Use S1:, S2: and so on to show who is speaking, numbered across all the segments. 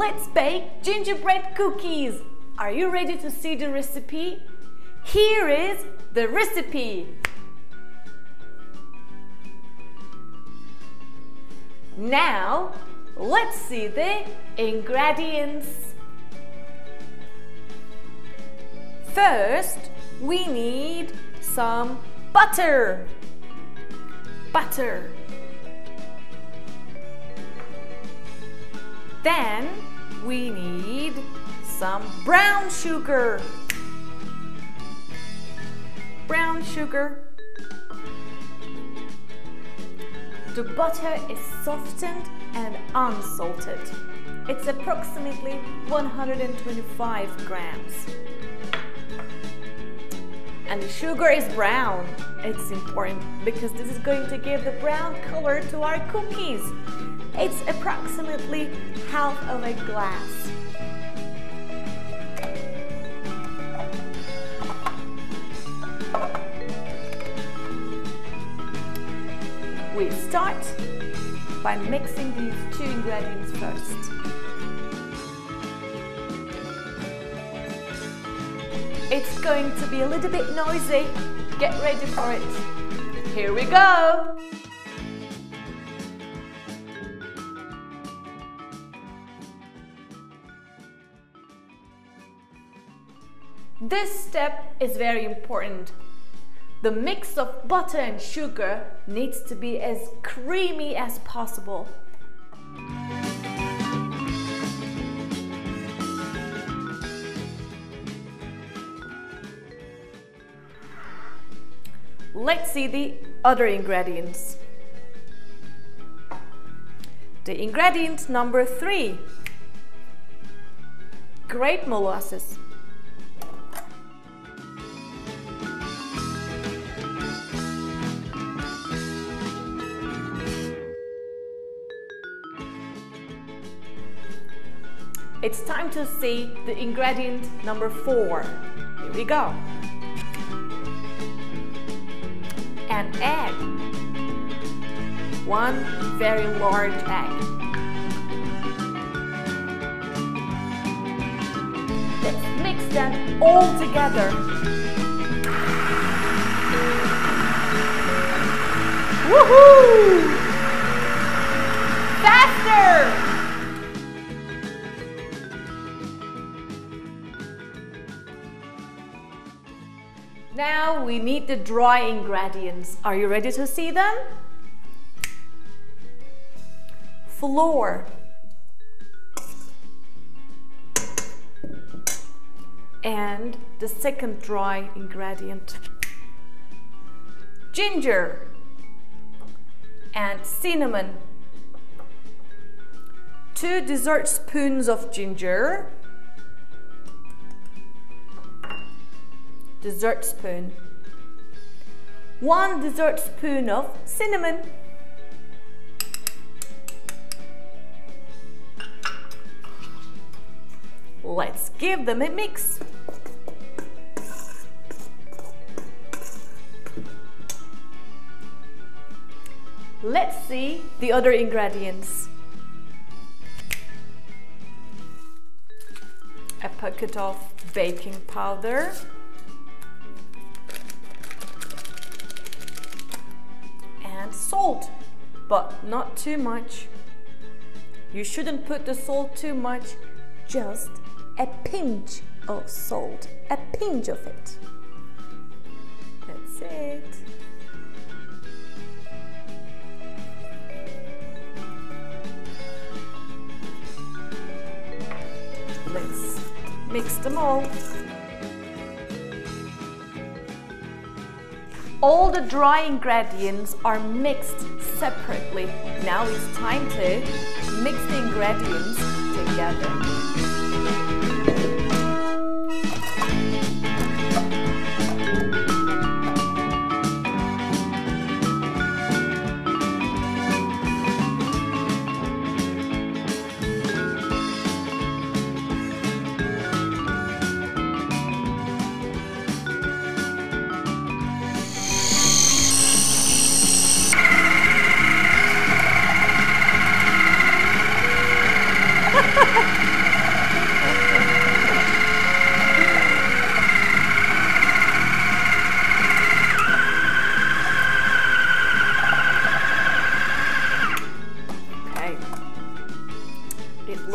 S1: Let's bake gingerbread cookies. Are you ready to see the recipe? Here is the recipe. Now, let's see the ingredients. First, we need some butter. Then we need some brown sugar. The butter is softened and unsalted. It's approximately 125 grams. And the sugar is brown. It's important because this is going to give the brown color to our cookies. It's approximately half of a glass. We start by mixing these two ingredients first. It's going to be a little bit noisy. Get ready for it. Here we go! This step is very important. The mix of butter and sugar needs to be as creamy as possible. Let's see the other ingredients. The ingredient number 3, grape molasses. It's time to see the ingredient number 4. Here we go. An egg. 1 very large egg. Let's mix them all together. Woohoo! Faster! Now we need the dry ingredients. Are you ready to see them? Flour. And the second dry ingredient. Ginger and cinnamon. 2 dessert spoons of ginger. Dessert spoon. 1 dessert spoon of cinnamon. Let's give them a mix. Let's see the other ingredients. A packet of baking powder. And salt, but not too much. You shouldn't put the salt too much, just a pinch of salt, a pinch of it. That's it. Let's mix them all. All the dry ingredients are mixed separately. Now it's time to mix the ingredients together.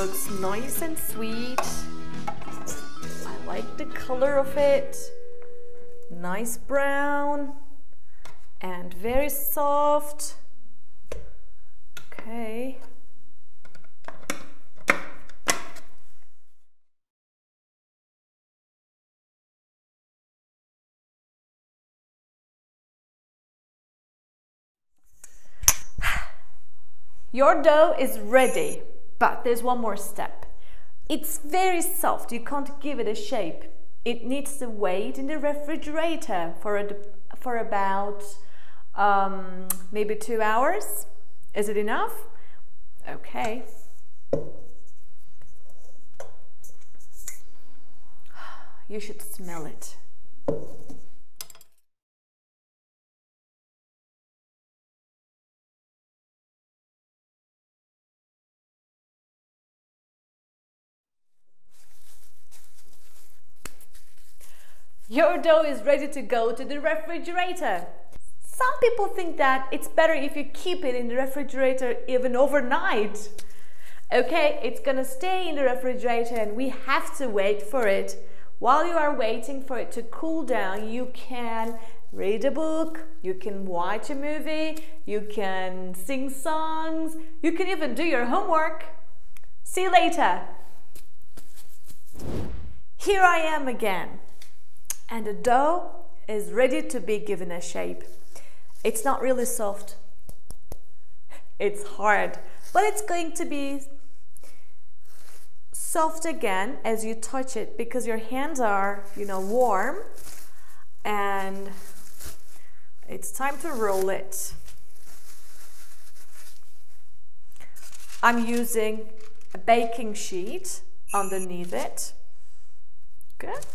S1: looks nice and sweet. I like the color of it. Nice brown and very soft. Okay. Your dough is ready, but there's one more step. It's very soft, you can't give it a shape. It needs to wait in the refrigerator for about maybe 2 hours. Is it enough? Okay. You should smell it. Your dough is ready to go to the refrigerator. Some people think that it's better if you keep it in the refrigerator even overnight. Okay, it's gonna stay in the refrigerator and we have to wait for it. While you are waiting for it to cool down, you can read a book, you can watch a movie, you can sing songs, you can even do your homework. See you later. Here I am again. And the dough is ready to be given a shape. It's not really soft. It's hard, but it's going to be soft again as you touch it because your hands are, warm, and it's time to roll it. I'm using a baking sheet underneath it. Good.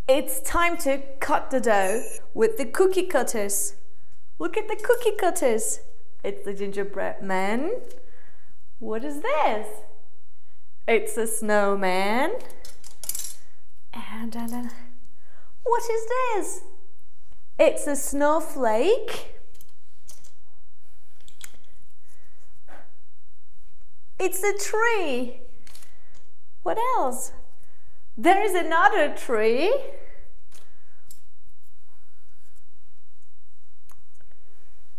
S1: It's time to cut the dough with the cookie cutters. Look at the cookie cutters. It's the gingerbread man. What is this? It's a snowman. And what is this? It's a snowflake. It's a tree. What else? There is another tree.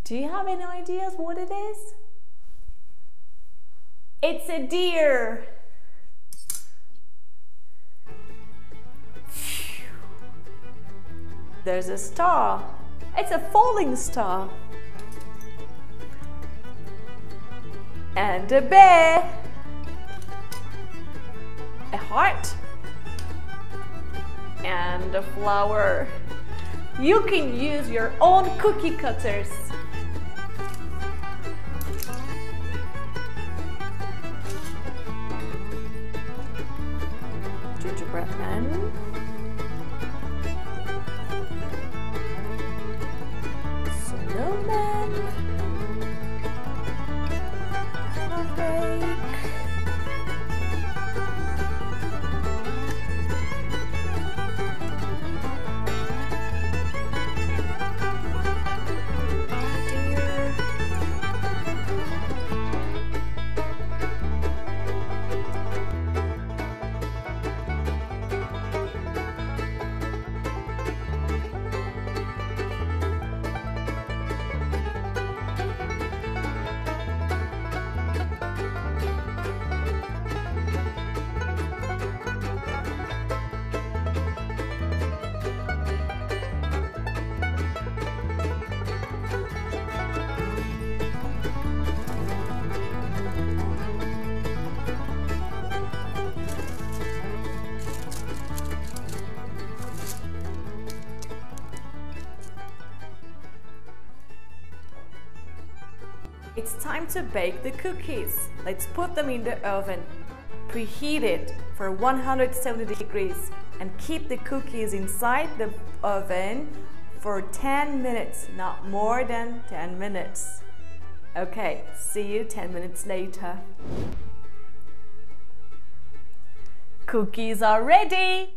S1: Do you have any ideas what it is? It's a deer. There's a star. It's a falling star. And a bear. A heart. And a flower. You can use your own cookie cutters. Gingerbread man. Snowman. Snowflake. It's time to bake the cookies. Let's put them in the oven. Preheat it for 170 degrees and keep the cookies inside the oven for 10 minutes, not more than 10 minutes. Okay, see you 10 minutes later. Cookies are ready!